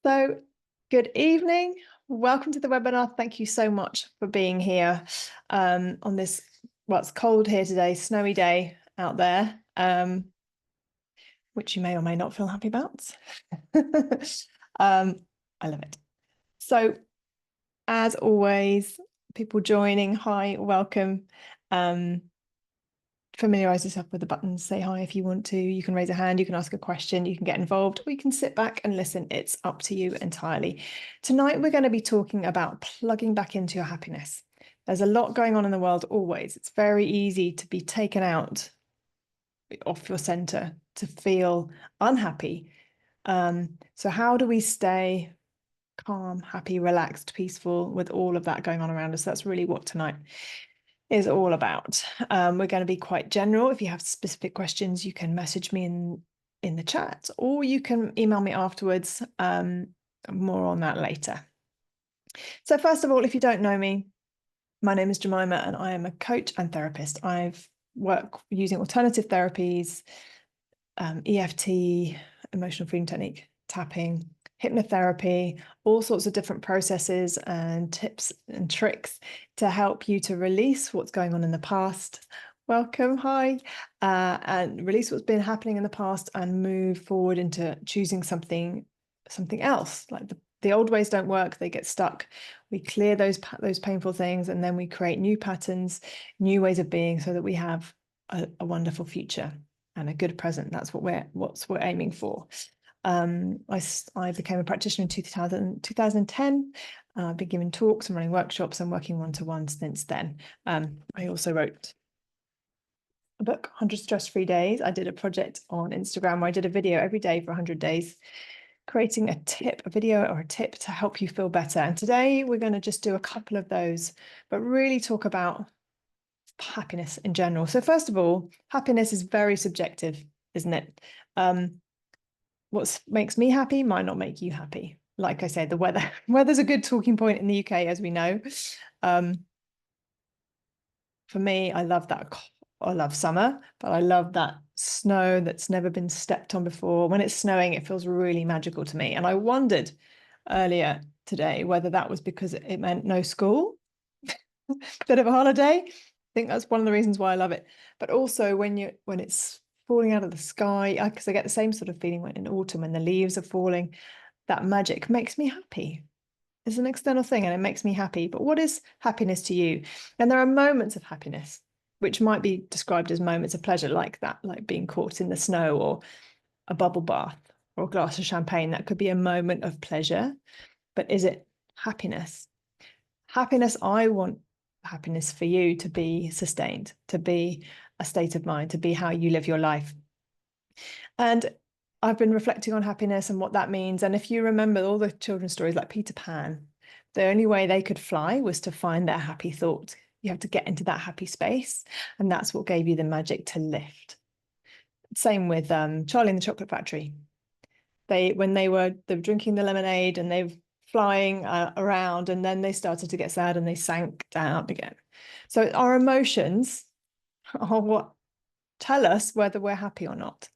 So, good evening. Welcome to the webinar. Thank you so much for being here on this, well, it's cold here today, snowy day out there, which you may or may not feel happy about. I love it. So, as always, people joining, hi, welcome. Familiarize yourself with the buttons, say hi if you want to. You can raise a hand, you can ask a question, you can get involved, or you can sit back and listen. It's up to you entirely. Tonight, we're going to be talking about plugging back into your happiness. There's a lot going on in the world always. It's very easy to be taken out off your center, to feel unhappy. So how do we stay calm, happy, relaxed, peaceful with all of that going on around us? That's really what tonight is all about. We're going to be quite general. If you have specific questions, you can message me in the chat, or you can email me afterwards. More on that later. So first of all, if you don't know me, my name is Jemima and I am a coach and therapist. I've worked using alternative therapies, EFT, emotional freedom technique, tapping, hypnotherapy, all sorts of different processes and tips and tricks to help you to release what's going on in the past. Welcome, hi, and release what's been happening in the past and move forward into choosing something else. Like the old ways don't work, they get stuck. We clear those painful things, and then we create new patterns, new ways of being, so that we have a wonderful future and a good present. That's what we're aiming for. I became a practitioner in 2010. I've been giving talks and running workshops and working one-to-one since then. I also wrote a book, 100 Stress-Free Days. I did a project on Instagram where I did a video every day for 100 days, creating a video or a tip to help you feel better. And today we're going to just do a couple of those, but really talk about happiness in general. So first of all, happiness is very subjective, isn't it? What makes me happy might not make you happy. Like I said, the weather's a good talking point in the UK, as we know. For me, I love that. I love summer, but I love that snow that's never been stepped on before. When it's snowing, it feels really magical to me. And I wondered earlier today whether that was because it meant no school, bit of a holiday. I think that's one of the reasons why I love it. But also when it's falling out of the sky, because I get the same sort of feeling when in autumn when the leaves are falling, that magic makes me happy. It's an external thing and it makes me happy. But what is happiness to you? And there are moments of happiness, which might be described as moments of pleasure, like that, like being caught in the snow or a bubble bath or a glass of champagne. That could be a moment of pleasure. But is it happiness? Happiness, I want happiness for you to be sustained, to be a state of mind, to be how you live your life. And I've been reflecting on happiness and what that means. And if you remember all the children's stories like Peter Pan, the only way they could fly was to find their happy thought. You have to get into that happy space. And that's what gave you the magic to lift. Same with Charlie and the Chocolate Factory. When they were drinking the lemonade and they were flying around, and then they started to get sad and they sank down again. So our emotions are what tell us whether we're happy or not.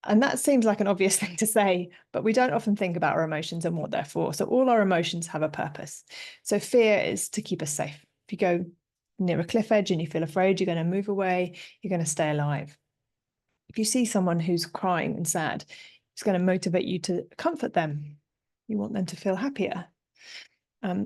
And that seems like an obvious thing to say, but we don't often think about our emotions and what they're for. So all our emotions have a purpose. So fear is to keep us safe. If you go near a cliff edge and you feel afraid, you're going to move away, you're going to stay alive. If you see someone who's crying and sad, it's going to motivate you to comfort them. You want them to feel happier.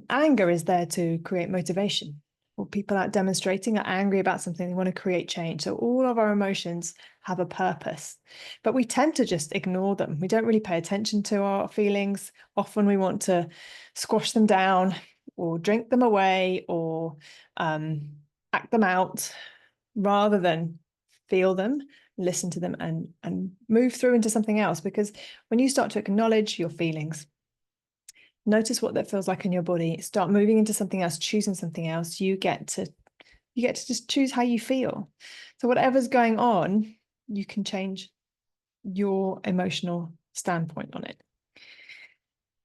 Anger is there to create motivation. Or people out demonstrating are angry about something, they want to create change. So all of our emotions have a purpose, but we tend to just ignore them. We don't really pay attention to our feelings. Often we want to squash them down or drink them away or act them out rather than feel them, listen to them and move through into something else. Because when you start to acknowledge your feelings, notice what that feels like in your body, start moving into something else, choosing something else, you get to just choose how you feel. So whatever's going on, you can change your emotional standpoint on it.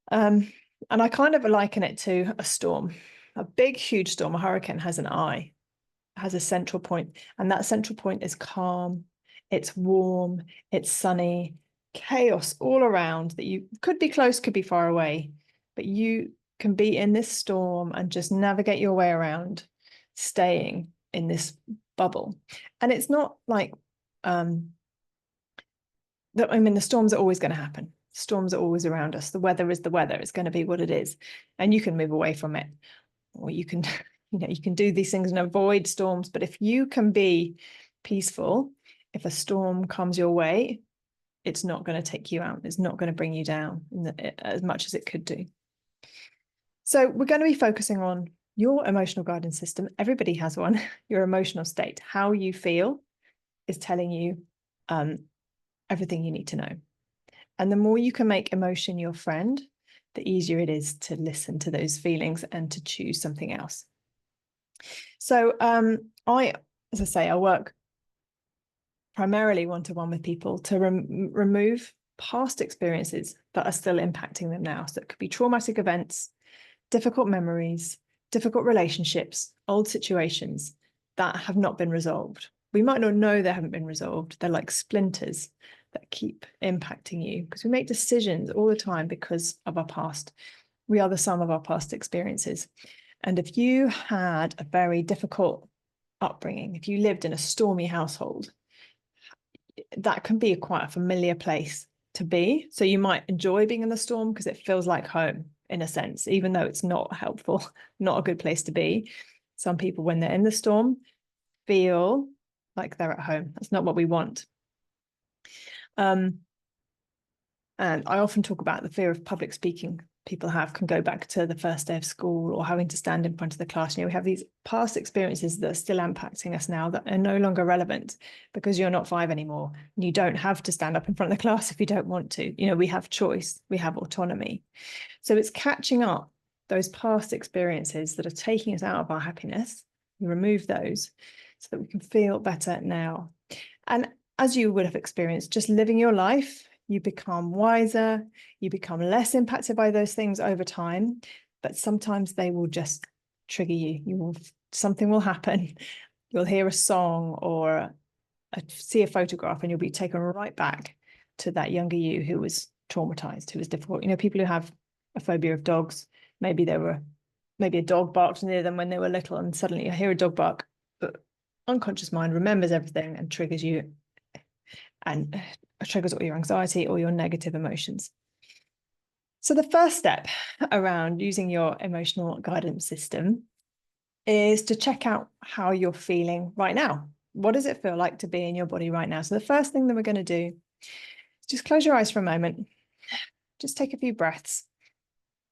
And I kind of liken it to a storm. A big, huge storm, a hurricane has an eye, has a central point, and that central point is calm, it's warm, it's sunny, chaos all around that you could be close, could be far away, but you can be in this storm and just navigate your way around, staying in this bubble. And it's not like that. I mean, the storms are always going to happen. Storms are always around us. The weather is the weather. It's going to be what it is, and you can move away from it, or you can, you can do these things and avoid storms. But if you can be peaceful, if a storm comes your way, it's not going to take you out. It's not going to bring you down as much as it could do. So we're going to be focusing on your emotional guidance system. Everybody has one. Your emotional state, how you feel, is telling you everything you need to know. And the more you can make emotion your friend, the easier it is to listen to those feelings and to choose something else. So as I say, I work primarily one-to-one with people to remove past experiences that are still impacting them now. So it could be traumatic events, difficult memories, difficult relationships, old situations that have not been resolved. We might not know they haven't been resolved. They're like splinters that keep impacting you because we make decisions all the time because of our past. We are the sum of our past experiences. And if you had a very difficult upbringing, if you lived in a stormy household, that can be quite a familiar place to be. So you might enjoy being in the storm because it feels like home in a sense, even though it's not helpful, not a good place to be. Some people, when they're in the storm, feel like they're at home. That's not what we want. And I often talk about the fear of public speaking people can go back to the first day of school or having to stand in front of the class. We have these past experiences that are still impacting us now that are no longer relevant because you're not 5 anymore. You don't have to stand up in front of the class if you don't want to. We have choice, we have autonomy. So it's catching up those past experiences that are taking us out of our happiness. We remove those so that we can feel better now. And as you would have experienced, just living your life, you become wiser, you become less impacted by those things over time, but sometimes they will just trigger you. Something will happen. You'll hear a song or see a photograph and you'll be taken right back to that younger you who was traumatized, who was difficult. People who have a phobia of dogs, maybe a dog barked near them when they were little and suddenly you hear a dog bark, but unconscious mind remembers everything and triggers you and triggers all your anxiety or your negative emotions. So the first step around using your emotional guidance system is to check out how you're feeling right now. What does it feel like to be in your body right now? So the first thing that we're going to do is just close your eyes for a moment. Just take a few breaths.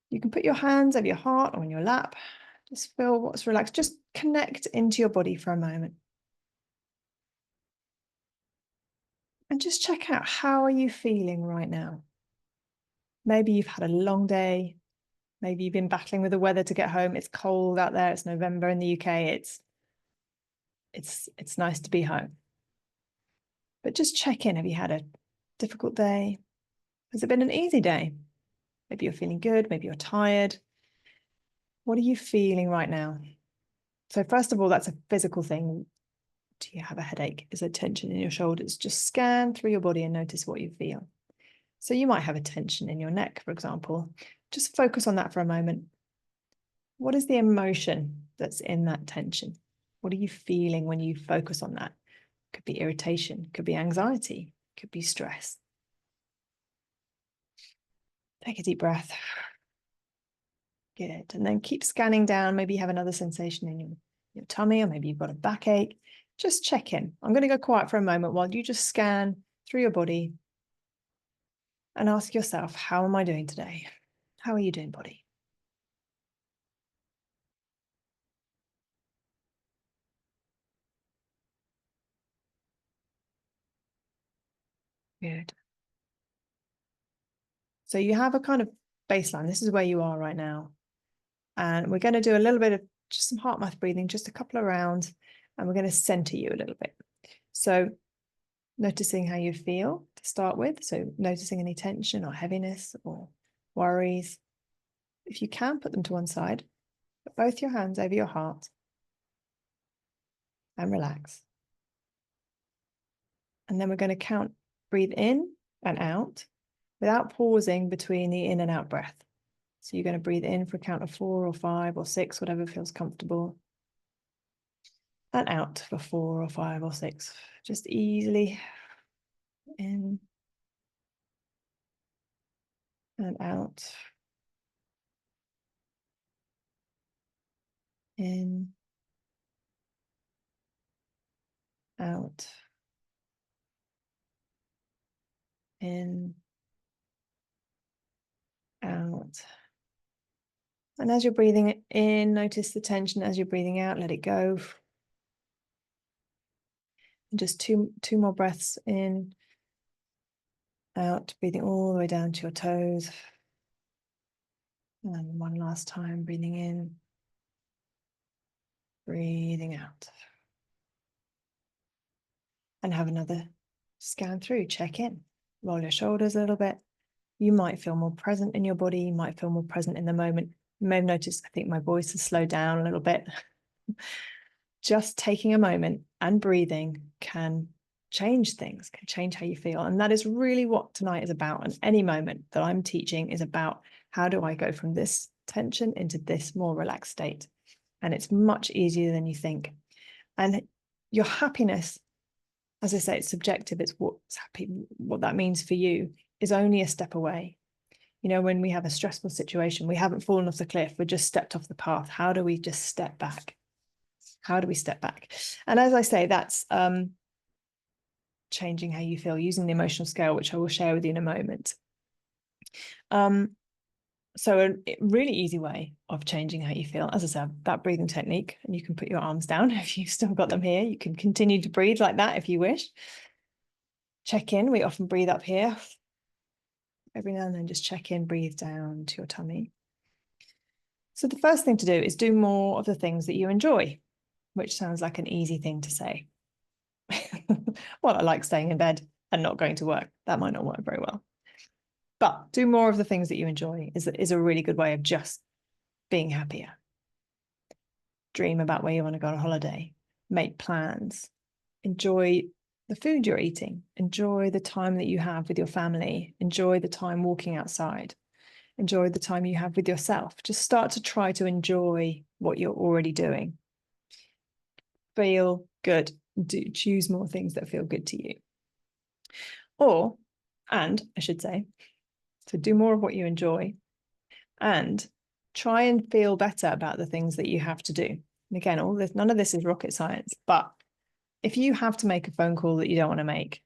You can put your hands over your heart or on your lap. Just feel what's relaxed. Just connect into your body for a moment. And just check out, how are you feeling right now? Maybe you've had a long day. Maybe you've been battling with the weather to get home. It's cold out there. It's November in the UK. It's nice to be home. But just check in. Have you had a difficult day? Has it been an easy day? Maybe you're feeling good. Maybe you're tired. What are you feeling right now? So first of all, that's a physical thing. Do you have a headache? Is there tension in your shoulders? Just scan through your body and notice what you feel. So you might have a tension in your neck, for example. Just focus on that for a moment. What is the emotion that's in that tension? What are you feeling when you focus on that? Could be irritation, could be anxiety, could be stress. Take a deep breath. Good. And then keep scanning down. Maybe you have another sensation in your tummy, or maybe you've got a backache. Just check in. I'm going to go quiet for a moment while you just scan through your body and ask yourself, how am I doing today? How are you doing, body? Good. So you have a kind of baseline. This is where you are right now. And we're going to do a little bit of just some heart math breathing, just a couple of rounds, and we're going to center you a little bit. So noticing how you feel to start with. So noticing any tension or heaviness or worries. If you can, put them to one side. Put both your hands over your heart and relax. And then we're going to count, breathe in and out without pausing between the in and out breath. So you're going to breathe in for a count of 4 or 5 or 6, whatever feels comfortable. And out for 4 or 5 or 6. Just easily in and out. In, out. In, out. And as you're breathing in, notice the tension. As you're breathing out, let it go. And just two more breaths in, out, breathing all the way down to your toes. And one last time, breathing in, breathing out. And have another scan through, check in, roll your shoulders a little bit. You might feel more present in your body. You might feel more present in the moment. You may have noticed, I think my voice has slowed down a little bit. Just taking a moment and breathing can change things, can change how you feel. And that is really what tonight is about. And any moment that I'm teaching is about how do I go from this tension into this more relaxed state. And it's much easier than you think. And your happiness, as I say, it's subjective. It's what's happy, what that means for you is only a step away. You know, when we have a stressful situation, we haven't fallen off the cliff, we just stepped off the path. How do we just step back? How do we step back? And as I say, that's changing how you feel using the emotional scale, which I will share with you in a moment. So a really easy way of changing how you feel, as I said, that breathing technique, and you can put your arms down if you've still got them here. You can continue to breathe like that if you wish. Check in. We often breathe up here. Every now and then just check in, breathe down to your tummy. So the first thing to do is do more of the things that you enjoy, which sounds like an easy thing to say. Well, I like staying in bed and not going to work. That might not work very well. But do more of the things that you enjoy is a really good way of just being happier. Dream about where you want to go on holiday. Make plans. Enjoy the food you're eating. Enjoy the time that you have with your family. Enjoy the time walking outside. Enjoy the time you have with yourself. Just start to try to enjoy what you're already doing. Feel good. Choose more things that feel good to you. And I should say, so do more of what you enjoy and try and feel better about the things that you have to do. And again, none of this is rocket science, but if you have to make a phone call that you don't want to make,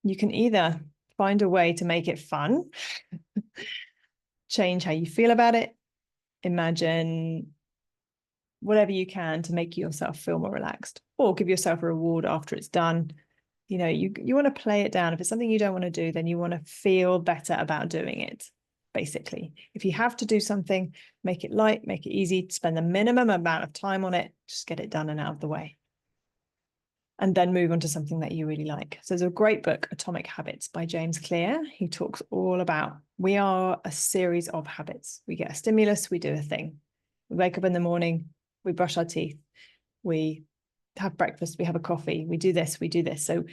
you can either find a way to make it fun, change how you feel about it, imagine whatever you can to make yourself feel more relaxed, or give yourself a reward after it's done. You know, you want to play it down. If it's something you don't want to do, then you want to feel better about doing it, basically. If you have to do something, make it light, make it easy, spend the minimum amount of time on it, just get it done and out of the way. And then move on to something that you really like. So there's a great book, Atomic Habits by James Clear. He talks all about, we are a series of habits. We get a stimulus, we do a thing. We wake up in the morning, we brush our teeth, we have breakfast, we have a coffee, we do this, we do this. So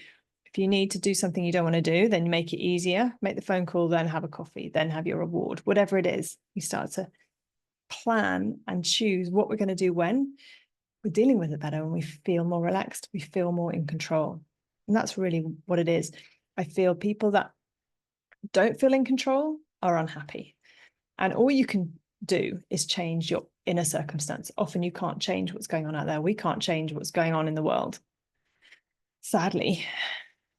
if you need to do something you don't want to do, then make it easier, make the phone call, then have a coffee, then have your reward, whatever it is. You start to plan and choose what we're going to do when. We're dealing with it better when we feel more relaxed, we feel more in control. And that's really what it is. I feel people that don't feel in control are unhappy. And all you can do is change your inner circumstance. Often you can't change what's going on out there. We can't change what's going on in the world. Sadly,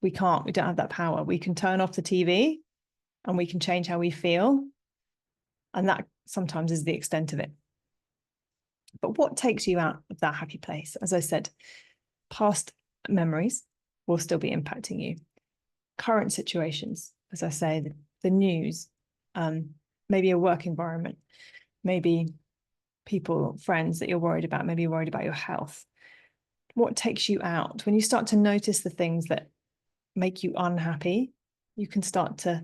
we can't. We don't have that power. We can turn off the TV and we can change how we feel. And that sometimes is the extent of it. But what takes you out of that happy place? As I said, past memories will still be impacting you. Current situations, as I say, the news, maybe a work environment, maybe people, friends that you're worried about, maybe you're worried about your health. What takes you out? When you start to notice the things that make you unhappy, you can start to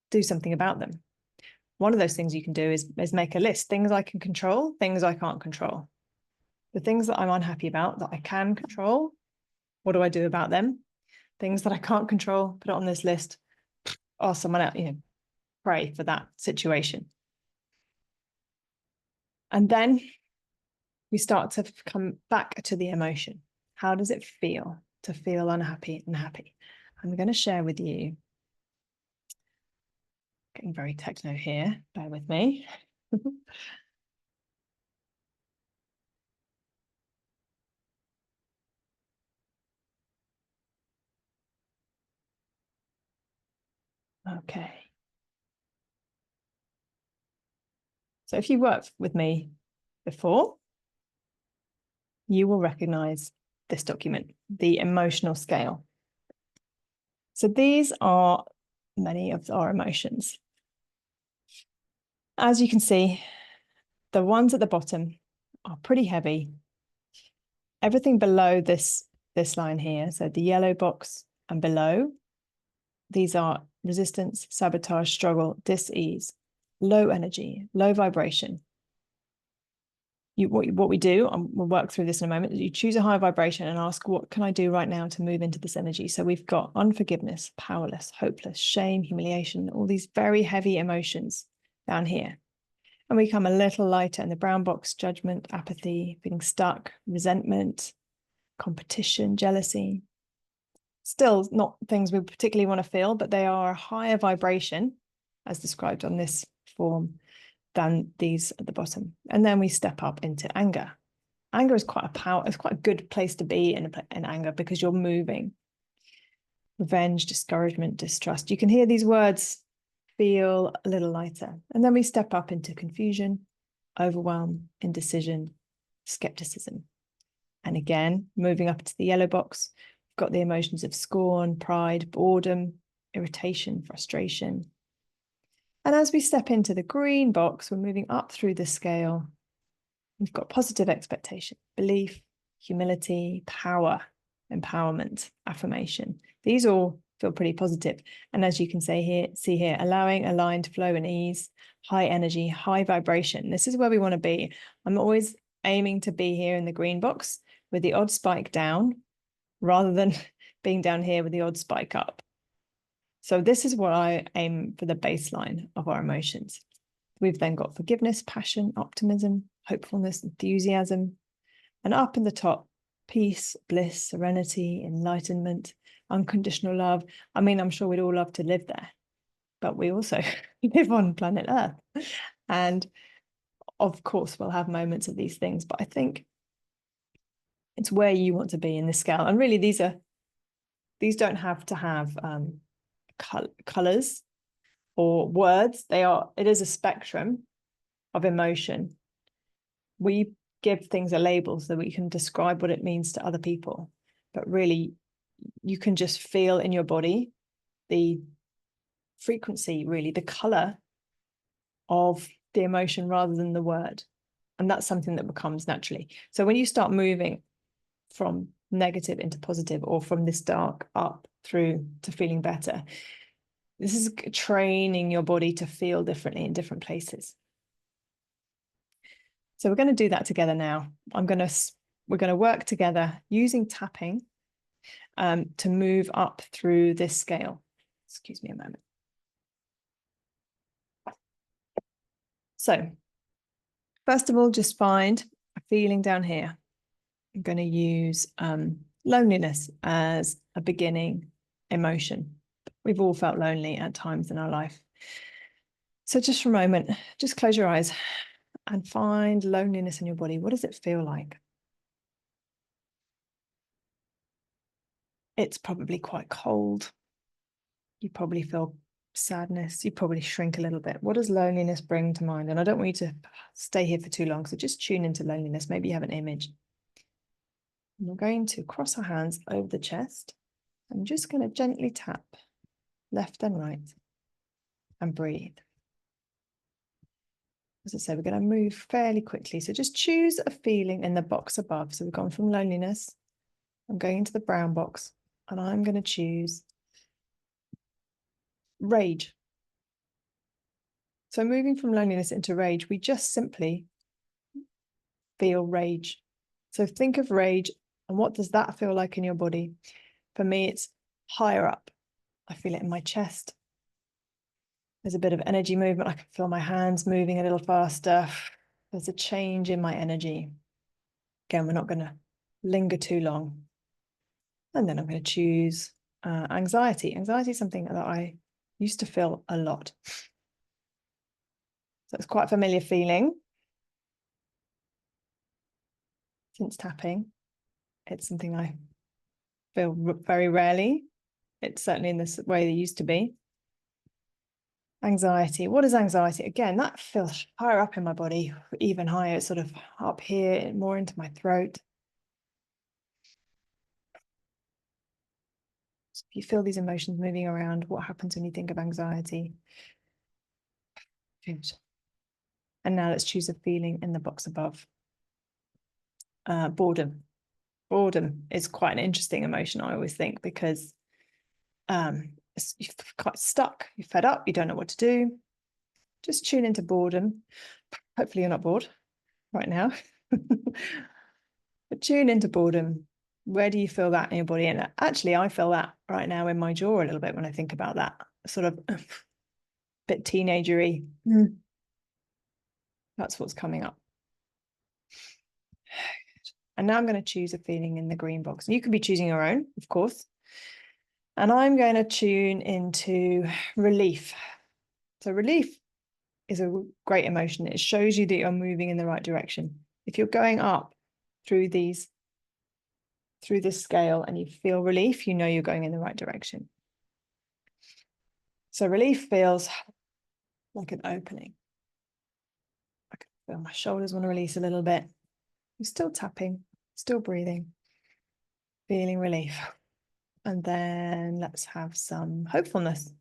do something about them. One of those things you can do is make a list, things I can control, things I can't control. The things that I'm unhappy about that I can control, what do I do about them? things that I can't control, put it on this list. Or someone else, pray for that situation. And then we start to come back to the emotion. How does it feel to feel unhappy and happy? I'm going to share with you, getting very techno here, bear with me. Okay. So if you worked with me before, you will recognize this document, the emotional scale. So these are many of our emotions. As you can see, the ones at the bottom are pretty heavy. Everything below this line here, so the yellow box and below, these are resistance, sabotage, struggle, dis-ease, low energy, low vibration. What we do, and we'll work through this in a moment, is you choose a high vibration and ask, what can I do right now to move into this energy? So we've got unforgiveness, powerless, hopeless, shame, humiliation, all these very heavy emotions down here. And we come a little lighter in the brown box: judgment, apathy, feeling stuck, resentment, competition, jealousy. Still not things we particularly want to feel, but they are a higher vibration, as described on this form, than these at the bottom. And then we step up into anger. Anger is it's quite a good place to be in anger, because you're moving. Revenge, discouragement, distrust. You can hear these words feel a little lighter. And then we step up into confusion, overwhelm, indecision, skepticism. And again, moving up into the yellow box, we've got the emotions of scorn, pride, boredom, irritation, frustration. And as we step into the green box, we're moving up through the scale. We've got positive expectation, belief, humility, power, empowerment, affirmation. These all feel pretty positive. And as you can see here, allowing aligned flow and ease, high energy, high vibration. This is where we want to be. I'm always aiming to be here in the green box with the odd spike down, rather than being down here with the odd spike up. So this is what I aim for, the baseline of our emotions. We've then got forgiveness, passion, optimism, hopefulness, enthusiasm. And up in the top, peace, bliss, serenity, enlightenment, unconditional love. I mean, I'm sure we'd all love to live there, but we also live on planet Earth. And of course, we'll have moments of these things, but I think it's where you want to be in this scale. And really, these don't have to have colors or words. It is a spectrum of emotion. We give things a label so that we can describe what it means to other people, but really you can just feel in your body the frequency, really the color of the emotion rather than the word. And that's something that becomes naturally. So when you start moving from negative into positive, or from this dark up through to feeling better, this is training your body to feel differently in different places. So we're going to do that together now. We're going to work together using tapping to move up through this scale. Excuse me a moment. So first of all, just find a feeling down here. I'm going to use loneliness as a beginning emotion. We've all felt lonely at times in our life. So just for a moment, just close your eyes and find loneliness in your body. What does it feel like? It's probably quite cold. You probably feel sadness. You probably shrink a little bit. What does loneliness bring to mind? And I don't want you to stay here for too long, so just tune into loneliness. Maybe you have an image. And we're going to cross our hands over the chest. I'm just going to gently tap left and right and breathe. As I say, we're going to move fairly quickly. So just choose a feeling in the box above. So we've gone from loneliness. I'm going into the brown box, and I'm going to choose rage. So moving from loneliness into rage, we just simply feel rage. So think of rage, and what does that feel like in your body? For me, it's higher up. I feel it in my chest. There's a bit of energy movement. I can feel my hands moving a little faster. There's a change in my energy. Again, we're not going to linger too long. And then I'm going to choose anxiety. Anxiety is something that I used to feel a lot. So it's quite a familiar feeling. Since tapping, it's something I feel very rarely. It's certainly in this way they used to be. Anxiety. What is anxiety? Again, that feels higher up in my body, even higher. It's sort of up here, more into my throat. So if you feel these emotions moving around, what happens when you think of anxiety? Good. And now let's choose a feeling in the box above. Boredom. Boredom is quite an interesting emotion, I always think, because you're quite stuck, you're fed up, you don't know what to do. Just tune into boredom. Hopefully you're not bored right now. But tune into boredom. Where do you feel that in your body? And actually, I feel that right now in my jaw a little bit when I think about that. Sort of a bit teenagery. That's what's coming up. And now I'm going to choose a feeling in the green box. You can be choosing your own, of course. And I'm going to tune into relief. So relief is a great emotion. It shows you that you're moving in the right direction. If you're going up through this scale and you feel relief, you know you're going in the right direction. So relief feels like an opening. I can feel my shoulders want to release a little bit. You're still tapping, still breathing, feeling relief. And then let's have some hopefulness.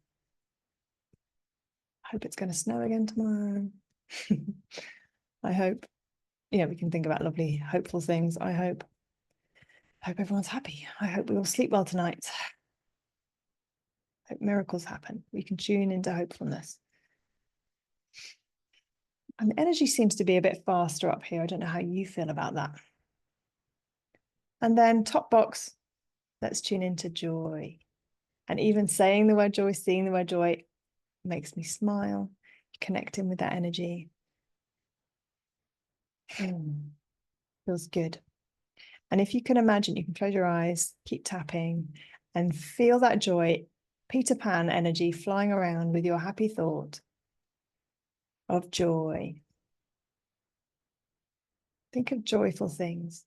I hope it's going to snow again tomorrow. I hope, we can think about lovely, hopeful things. I hope everyone's happy. I hope we all sleep well tonight. I hope miracles happen. We can tune into hopefulness. And the energy seems to be a bit faster up here. I don't know how you feel about that. And then top box, let's tune into joy. And even saying the word joy, seeing the word joy makes me smile, connecting with that energy. Feels good. And if you can imagine, you can close your eyes, keep tapping, and feel that joy, Peter Pan energy flying around with your happy thought of joy. Think of joyful things.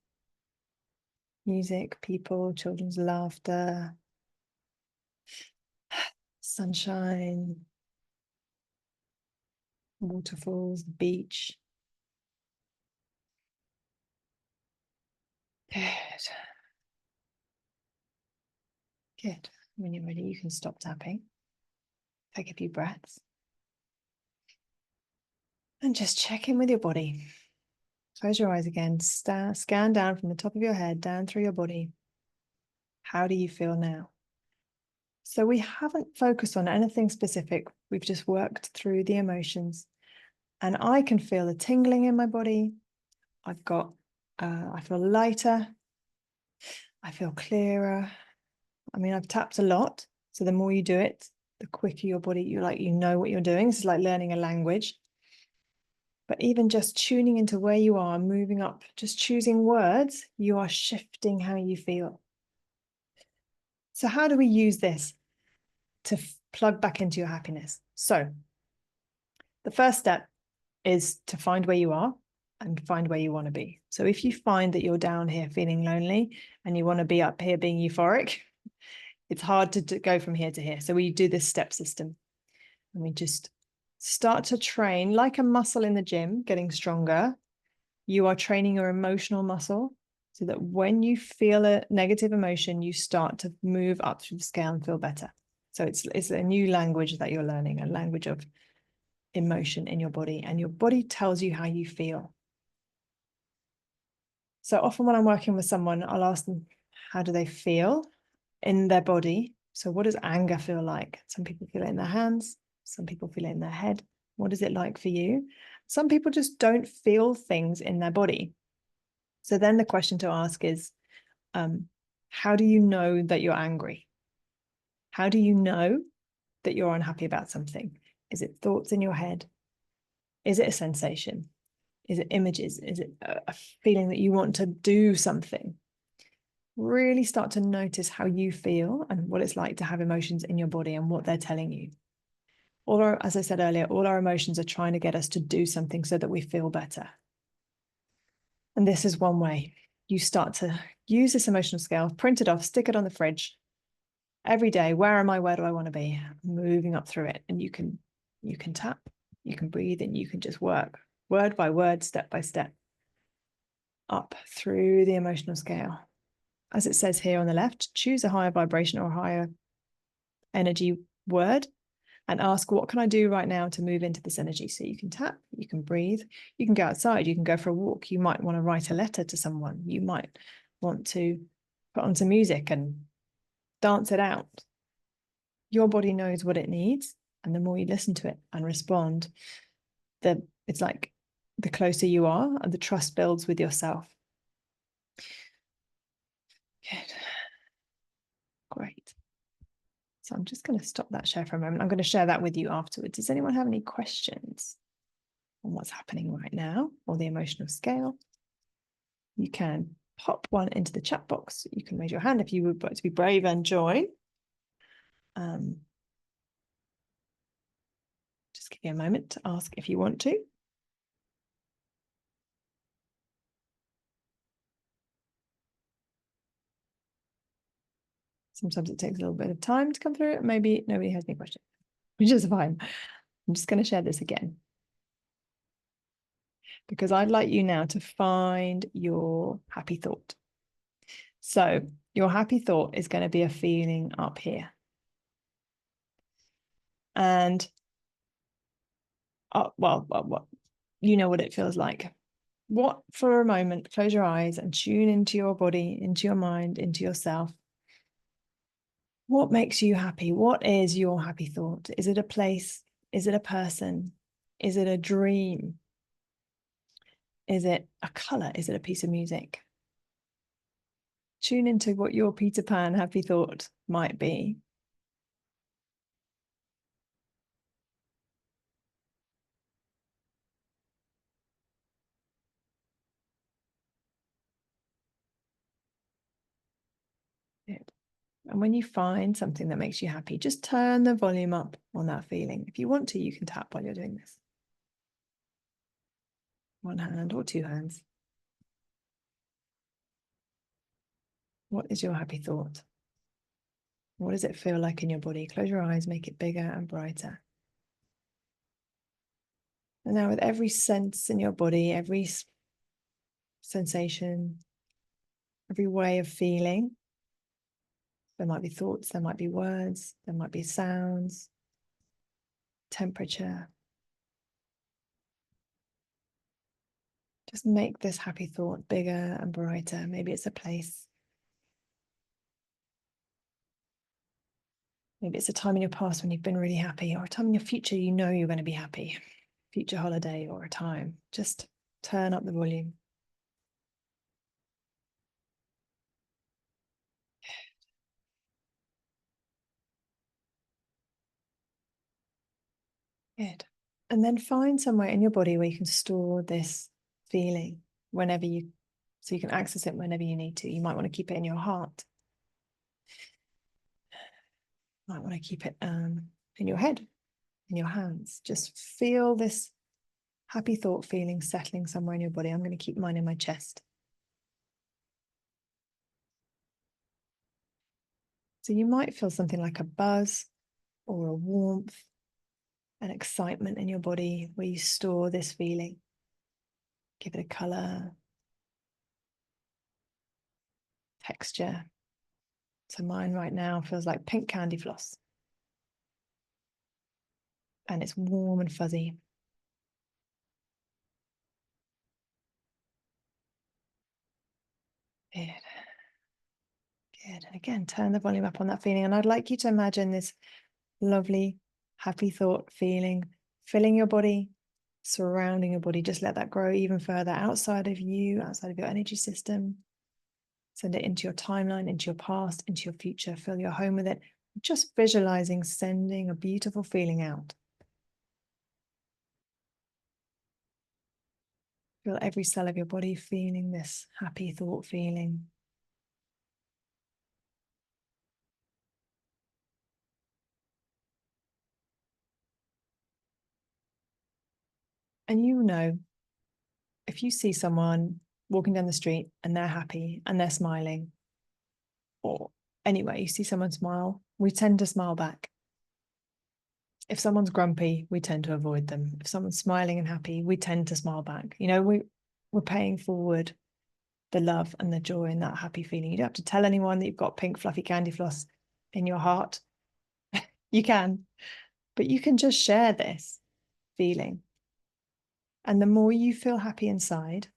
Music, people, children's laughter, sunshine, waterfalls, the beach. Good. Good. When you're ready, you can stop tapping. Take a few breaths. And just check in with your body. Close your eyes again. Scan down from the top of your head, down through your body. How do you feel now? So we haven't focused on anything specific. We've just worked through the emotions. And I can feel a tingling in my body. I feel lighter. I feel clearer. I mean, I've tapped a lot. So the more you do it, the quicker your body, you know what you're doing. This is like learning a language. But even just tuning into where you are, moving up, just choosing words, you are shifting how you feel. So how do we use this to plug back into your happiness? So the first step is to find where you are and find where you want to be. So if you find that you're down here feeling lonely and you want to be up here being euphoric, it's hard to go from here to here. So we do this step system and we just start to train like a muscle in the gym, getting stronger. You are training your emotional muscle so that when you feel a negative emotion, you start to move up through the scale and feel better. So it's a new language that you're learning, a language of emotion in your body, and your body tells you how you feel. So often when I'm working with someone, I'll ask them, how do they feel in their body? So what does anger feel like? Some people feel it in their hands. Some people feel it in their head. What is it like for you? Some people just don't feel things in their body. So then the question to ask is, how do you know that you're angry? How do you know that you're unhappy about something? Is it thoughts in your head? Is it a sensation? Is it images? Is it a feeling that you want to do something? Really start to notice how you feel and what it's like to have emotions in your body and what they're telling you. As I said earlier, all our emotions are trying to get us to do something so that we feel better. And this is one way. You start to use this emotional scale, print it off, stick it on the fridge every day. Where am I? Where do I want to be? Moving up through it. And you can tap, you can breathe, and you can just work word by word, step by step, up through the emotional scale. As it says here on the left, choose a higher vibration or higher energy word and ask, what can I do right now to move into this energy? So you can tap, you can breathe, you can go outside, you can go for a walk. You might want to write a letter to someone. You might want to put on some music and dance it out. Your body knows what it needs. And the more you listen to it and respond, it's like the closer you are and the trust builds with yourself. Good. Great. So I'm just going to stop that share for a moment. I'm going to share that with you afterwards. Does anyone have any questions on what's happening right now or the emotional scale? You can pop one into the chat box. You can raise your hand if you would like to be brave and join. Just give you a moment to ask if you want to. Sometimes it takes a little bit of time to come through it. Maybe nobody has any questions, which is fine. I'm just going to share this again, because I'd like you now to find your happy thought. So your happy thought is going to be a feeling up here. And well, you know what it feels like. What, for a moment, close your eyes and tune into your body, into your mind, into yourself. What makes you happy? What is your happy thought? Is it a place? Is it a person? Is it a dream? Is it a color? Is it a piece of music? Tune into what your Peter Pan happy thought might be. Good. And when you find something that makes you happy, just turn the volume up on that feeling. If you want to, you can tap while you're doing this. One hand or two hands. What is your happy thought? What does it feel like in your body? Close your eyes, make it bigger and brighter. And now with every sense in your body, every sensation, every way of feeling, there might be thoughts, there might be words, there might be sounds, temperature. Just make this happy thought bigger and brighter. Maybe it's a place. Maybe it's a time in your past when you've been really happy, or a time in your future you know you're going to be happy. Future holiday or a time. Just turn up the volume. Good. And then find somewhere in your body where you can store this feeling so you can access it whenever you need to. You might want to keep it in your heart. You might want to keep it in your head, in your hands. Just feel this happy thought feeling settling somewhere in your body. I'm going to keep mine in my chest. So you might feel something like a buzz or a warmth, an excitement in your body where you store this feeling. Give it a color, texture. So mine right now feels like pink candy floss. And it's warm and fuzzy. Good. Good. And again, turn the volume up on that feeling. And I'd like you to imagine this lovely, happy thought feeling filling your body, surrounding your body. Just let that grow even further outside of you, outside of your energy system. Send it into your timeline, into your past, into your future. Fill your home with it. Just visualizing sending a beautiful feeling out. Feel every cell of your body feeling this happy thought feeling. And you know, if you see someone walking down the street and they're happy and they're smiling, or anyway, you see someone smile, we tend to smile back. If someone's grumpy, we tend to avoid them. If someone's smiling and happy, we tend to smile back. You know, we're paying forward the love and the joy and that happy feeling. You don't have to tell anyone that you've got pink fluffy candy floss in your heart. You can, but you can just share this feeling. And the more you feel happy inside,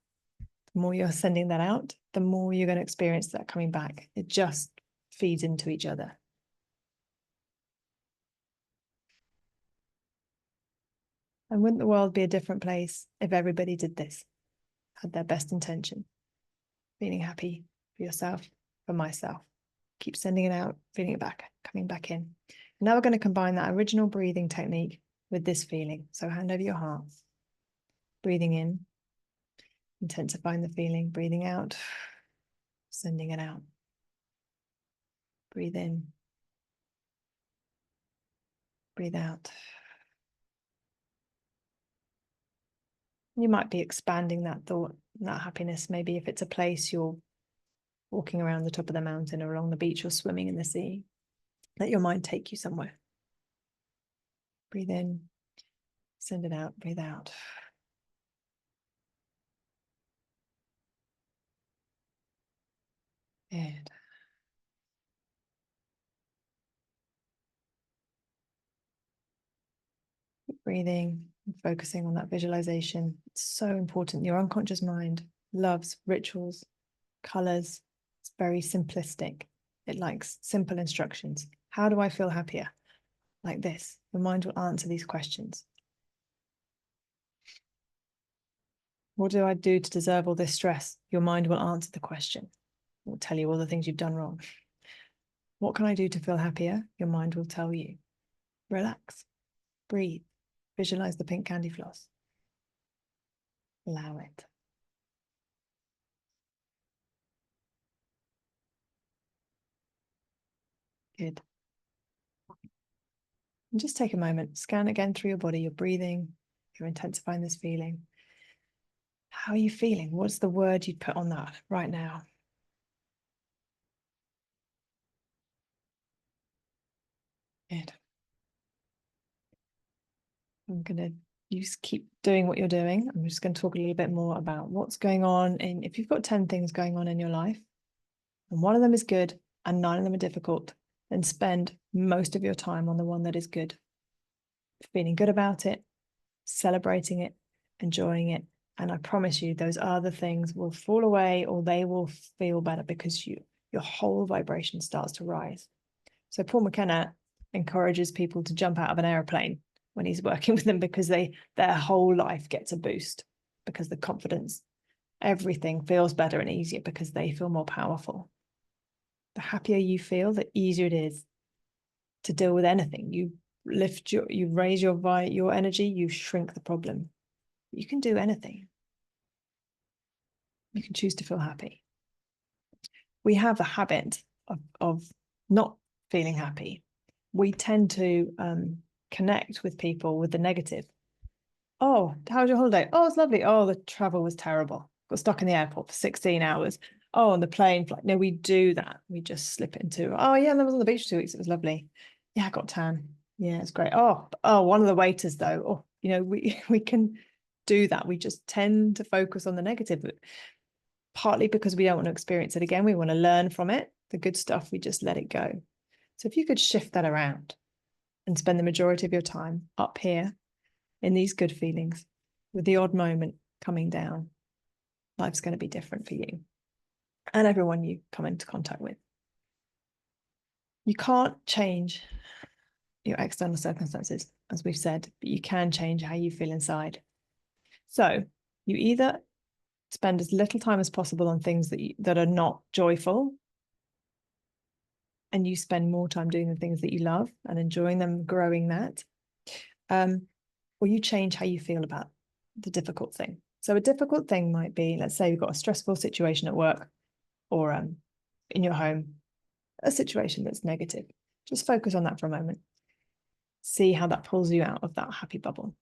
the more you're sending that out, the more you're going to experience that coming back. It just feeds into each other. And wouldn't the world be a different place if everybody did this, had their best intention, feeling happy for yourself, for myself. Keep sending it out, feeling it back, coming back in. Now we're going to combine that original breathing technique with this feeling. So hand over your heart, breathing in, intensifying the feeling, breathing out, sending it out. Breathe in, breathe out. You might be expanding that thought, that happiness. Maybe if it's a place you're walking around the top of the mountain or along the beach or swimming in the sea, let your mind take you somewhere. Breathe in, send it out, breathe out. Good. Breathing, focusing on that visualization. It's so important. Your unconscious mind loves rituals, colors. It's very simplistic. It likes simple instructions. How do I feel happier? Like this. Your mind will answer these questions. What do I do to deserve all this stress? Your mind will answer the question. It will tell you all the things you've done wrong. What can I do to feel happier? Your mind will tell you. Relax, breathe, visualize the pink candy floss. Allow it. Good. And just take a moment, scan again through your body, you're breathing, you're intensifying this feeling. How are you feeling? What's the word you'd put on that right now? Good. I'm going to just keep doing what you're doing. I'm just going to talk a little bit more about what's going on if you've got 10 things going on in your life, and one of them is good and 9 of them are difficult, then spend most of your time on the one that is good. Feeling good about it, celebrating it, enjoying it. And I promise you, those other things will fall away or they will feel better because your whole vibration starts to rise. So Paul McKenna encourages people to jump out of an airplane when he's working with them because their whole life gets a boost because the confidence, everything feels better and easier because they feel more powerful. The happier you feel, the easier it is to deal with anything. You raise your energy, you shrink the problem. You can do anything. You can choose to feel happy. We have a habit of not feeling happy. We tend to connect with people with the negative. Oh, how was your holiday? Oh, it's lovely. Oh, the travel was terrible. Got stuck in the airport for 16 hours. Oh, on the plane flight. No, we do that. We just slip it into, oh yeah, I was on the beach for 2 weeks. It was lovely. Yeah, I got tan. Yeah, it's great. Oh, one of the waiters though. Oh, we can do that. We just tend to focus on the negative, partly because we don't want to experience it again. We want to learn from it. The good stuff, we just let it go. So if you could shift that around and spend the majority of your time up here in these good feelings with the odd moment coming down, life's going to be different for you and everyone you come into contact with. You can't change your external circumstances, as we've said, but you can change how you feel inside. So you either spend as little time as possible on things that are not joyful, and you spend more time doing the things that you love and enjoying them, growing that, or you change how you feel about the difficult thing. So a difficult thing might be, let's say you've got a stressful situation at work or in your home, a situation that's negative. Just focus on that for a moment. See how that pulls you out of that happy bubble.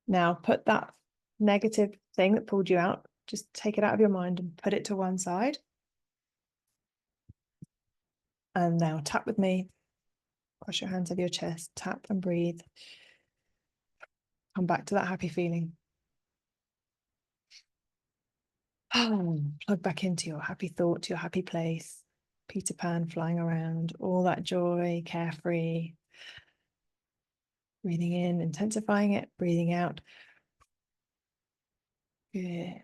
Now put that negative thing that pulled you out, just take it out of your mind and put it to one side. And now tap with me. Cross your hands over your chest, tap and breathe. Come back to that happy feeling. Plug back into your happy thought, to your happy place. Peter Pan flying around, all that joy, carefree. Breathing in, intensifying it, breathing out. Good.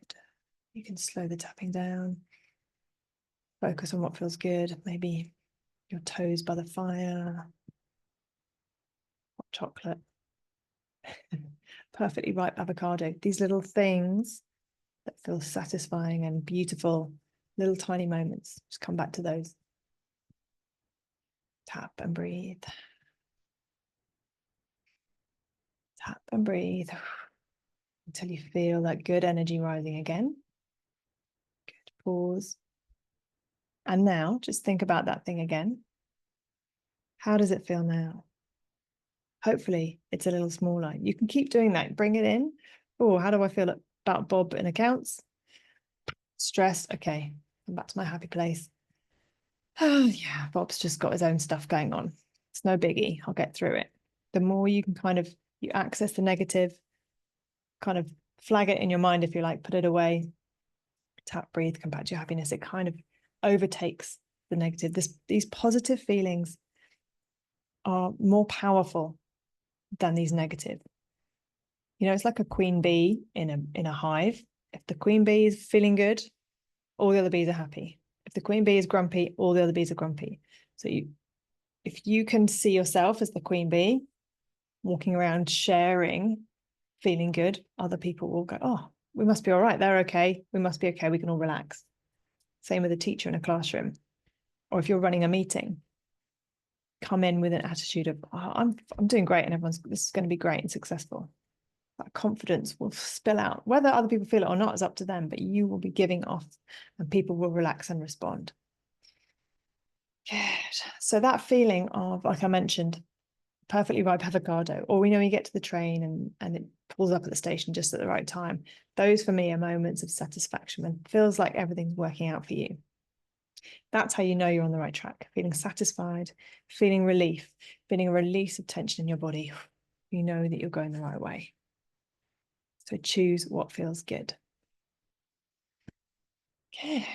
You can slow the tapping down. Focus on what feels good. Maybe your toes by the fire. Hot chocolate. Perfectly ripe avocado. These little things that feel satisfying and beautiful, little tiny moments. Just come back to those. Tap and breathe. Tap and breathe until you feel that good energy rising again. Good. Pause. And now just think about that thing again. How does it feel now? Hopefully it's a little smaller. You can keep doing that. Bring it in. Oh, how do I feel about Bob in accounts? Stressed. Okay. I'm back to my happy place. Oh, yeah. Bob's just got his own stuff going on. It's no biggie. I'll get through it. The more you can you access the negative, kind of flag it in your mind, if you like, put it away, tap, breathe, come back to your happiness. It kind of overtakes the negative. These positive feelings are more powerful than these negative. You know, it's like a queen bee in a hive. If the queen bee is feeling good, all the other bees are happy. If the queen bee is grumpy, all the other bees are grumpy. So if you can see yourself as the queen bee, walking around sharing, feeling good, other people will go, oh, we must be all right. They're okay. We must be okay. We can all relax. Same with a teacher in a classroom. Or if you're running a meeting, come in with an attitude of, oh, I'm doing great and this is going to be great and successful. That confidence will spill out. Whether other people feel it or not is up to them, but you will be giving off and people will relax and respond. Good. So that feeling of, like I mentioned, perfectly ripe avocado, or we know you get to the train and it pulls up at the station just at the right time. Those for me are moments of satisfaction and feels like everything's working out for you. That's how you know you're on the right track. Feeling satisfied, feeling relief, feeling a release of tension in your body. You know that you're going the right way. So choose what feels good. Good.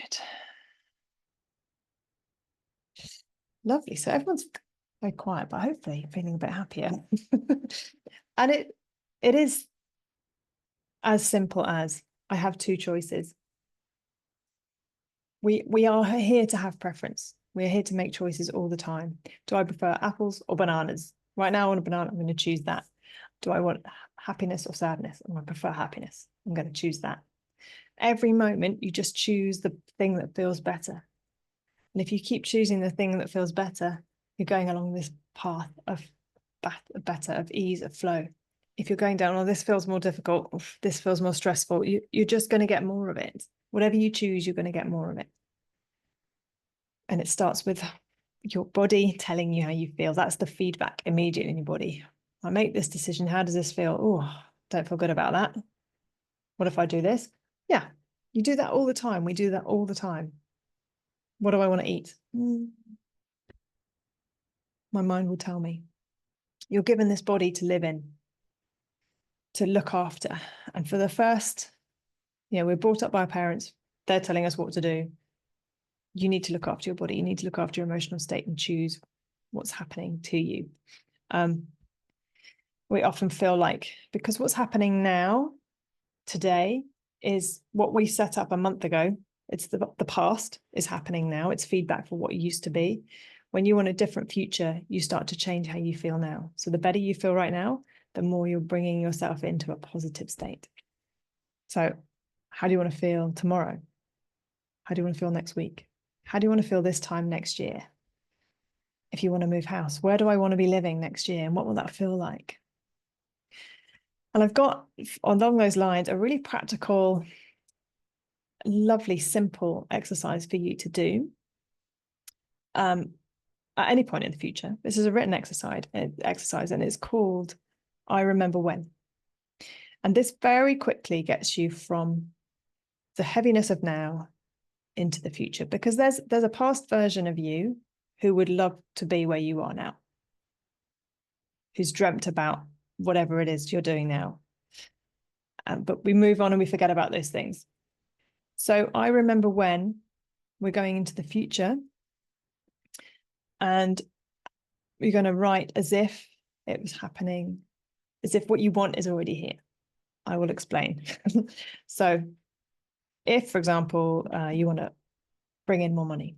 Lovely. So everyone's very quiet, but hopefully feeling a bit happier. And it is as simple as I have two choices. We are here to have preference. We're here to make choices all the time. Do I prefer apples or bananas? Right now I want a banana, I'm going to choose that. Do I want happiness or sadness? I'm going to prefer happiness. I'm going to choose that. Every moment you just choose the thing that feels better. And if you keep choosing the thing that feels better, you're going along this path of better, of ease, of flow. If you're going down, oh, this feels more difficult, this feels more stressful, you're just going to get more of it. Whatever you choose, you're going to get more of it. And it starts with your body telling you how you feel. That's the feedback immediately in your body. I make this decision. How does this feel? Oh, don't feel good about that. What if I do this? Yeah, you do that all the time. We do that all the time. What do I want to eat? My mind will tell me. You're given this body to live in, to look after. And for the first, we're brought up by our parents. They're telling us what to do. You need to look after your body. You need to look after your emotional state and choose what's happening to you. We often feel like, because what's happening now, today, is what we set up a month ago. It's the past is happening now. It's feedback for what used to be. When you want a different future, you start to change how you feel now. So the better you feel right now, the more you're bringing yourself into a positive state. So How do you want to feel tomorrow? How do you want to feel next week? How do you want to feel this time next year? If you want to move house, where do I want to be living next year? And what will that feel like? And I've got, along those lines, a really practical, lovely, simple exercise for you to do at any point in the future. This is a written exercise, and it's called I Remember When. And this very quickly gets you from the heaviness of now into the future, because there's a past version of you who would love to be where you are now, who's dreamt about whatever it is you're doing now. But we move on and we forget about those things. So I remember when we're going into the future, and you're going to write as if it was happening, as if what you want is already here. I will explain. So if, for example, you want to bring in more money,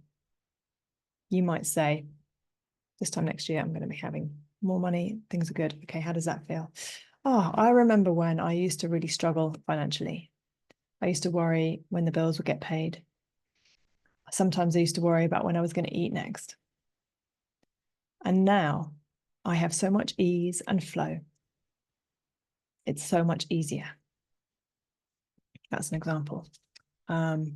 you might say, this time next year, I'm going to be having more money. Things are good. Okay, how does that feel? Oh, I remember when I used to really struggle financially. I used to worry when the bills would get paid. Sometimes I used to worry about when I was going to eat next. And now I have so much ease and flow. It's so much easier. That's an example. I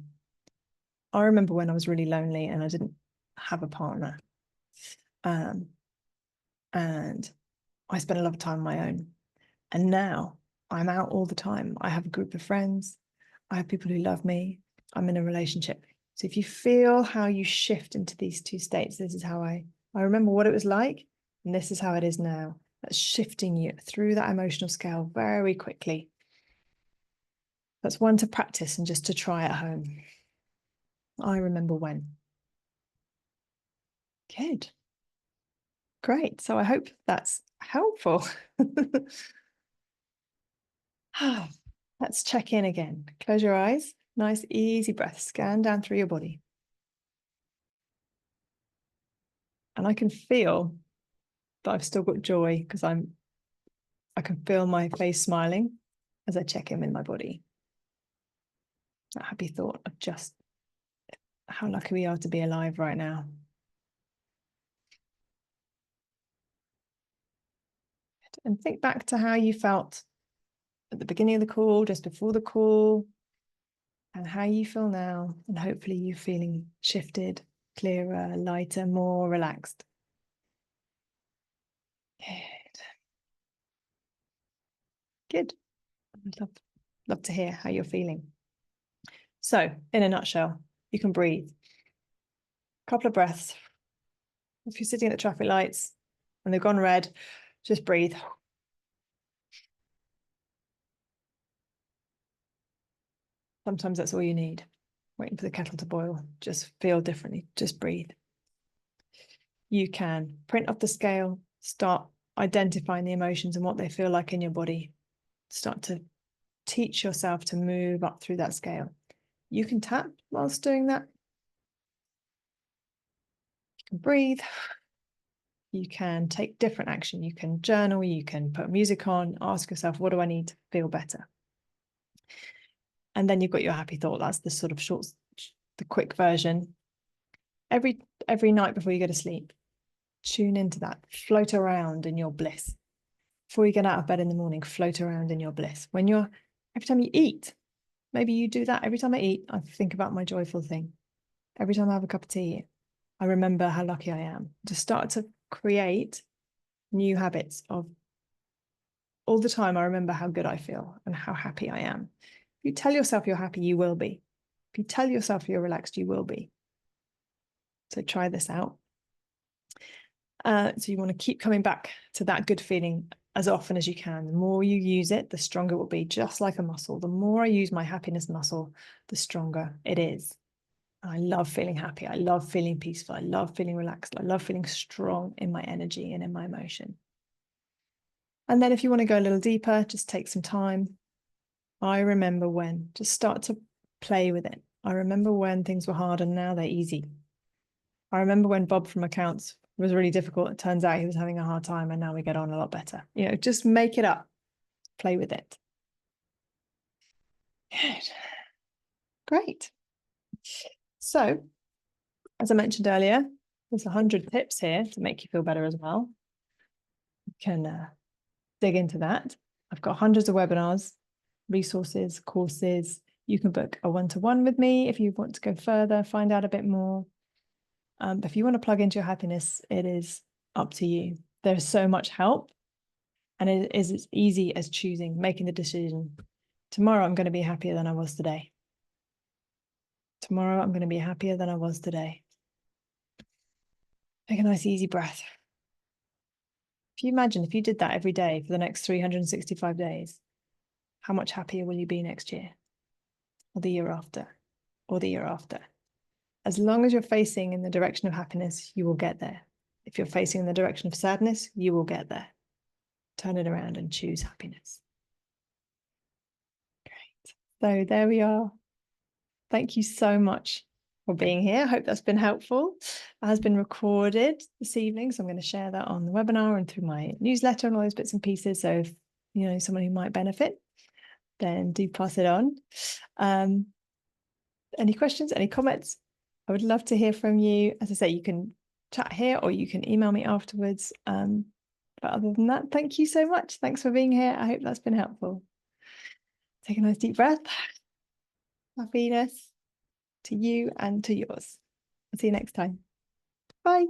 remember when I was really lonely and I didn't have a partner. And I spent a lot of time on my own. And now I'm out all the time. I have a group of friends. I have people who love me. I'm in a relationship. So if you feel how you shift into these two states, this is how I remember what it was like, and this is how it is now. That's shifting you through that emotional scale very quickly. That's one to practice and just to try at home. I remember when. Good. Great. So I hope that's helpful. Let's check in again. Close your eyes. Nice, easy breath. Scan down through your body. And I can feel that I've still got joy because I can feel my face smiling as I check in with my body. That happy thought of just how lucky we are to be alive right now. And think back to how you felt at the beginning of the call, just before the call, and how you feel now. And hopefully you're feeling shifted, clearer, lighter, more relaxed. Good. I'd love to hear how you're feeling. So, in a nutshell, you can breathe. A couple of breaths. If you're sitting at the traffic lights and they've gone red, just breathe. Sometimes that's all you need. Waiting for the kettle to boil. Just feel differently. Just breathe. You can print off the scale, start identifying the emotions and what they feel like in your body. Start to teach yourself to move up through that scale. You can tap whilst doing that. You can breathe. You can take different action. You can journal. You can put music on. Ask yourself, what do I need to feel better? And then you've got your happy thought. That's the sort of short, the quick version. Every night before you go to sleep, tune into that. Float around in your bliss. Before you get out of bed in the morning, float around in your bliss. Every time you eat, maybe you do that. Every time I eat, I think about my joyful thing. Every time I have a cup of tea, I remember how lucky I am. To start to create new habits of all the time. I remember how good I feel and how happy I am. If you tell yourself you're happy, you will be. If you tell yourself you're relaxed, you will be. So try this out. So you want to keep coming back to that good feeling as often as you can. The more you use it, the stronger it will be, just like a muscle. The more I use my happiness muscle, the stronger it is. I love feeling happy. I love feeling peaceful. I love feeling relaxed. I love feeling strong in my energy and in my emotion. And then if you want to go a little deeper, just take some time. I remember when. Just start to play with it. I remember when things were hard and now they're easy. I remember when Bob from accounts was really difficult. It turns out he was having a hard time and now we get on a lot better. Just make it up. Play with it. Good. Great. So, as I mentioned earlier, there's 100 tips here to make you feel better as well. You can dig into that. I've got hundreds of webinars, resources, courses. You can book a one-to-one with me if you want to go further, find out a bit more. But if you want to plug into your happiness, it is up to you. There's so much help, and it is as easy as choosing, making the decision. Tomorrow, I'm going to be happier than I was today. Tomorrow, I'm going to be happier than I was today. Take a nice, easy breath. If you imagine if you did that every day for the next 365 days, how much happier will you be next year, or the year after, or the year after? As long as you're facing in the direction of happiness, you will get there. If you're facing in the direction of sadness, you will get there. Turn it around and choose happiness. Great. So there we are. Thank you so much for being here. I hope that's been helpful. It has been recorded this evening, so I'm going to share that on the webinar and through my newsletter and all those bits and pieces. So if you know someone who might benefit, then do pass it on. Any questions, any comments? I would love to hear from you. As I say, you can chat here or you can email me afterwards. But other than that, thank you so much. Thanks for being here. I hope that's been helpful. Take a nice deep breath. Happiness to you and to yours. I'll see you next time. Bye.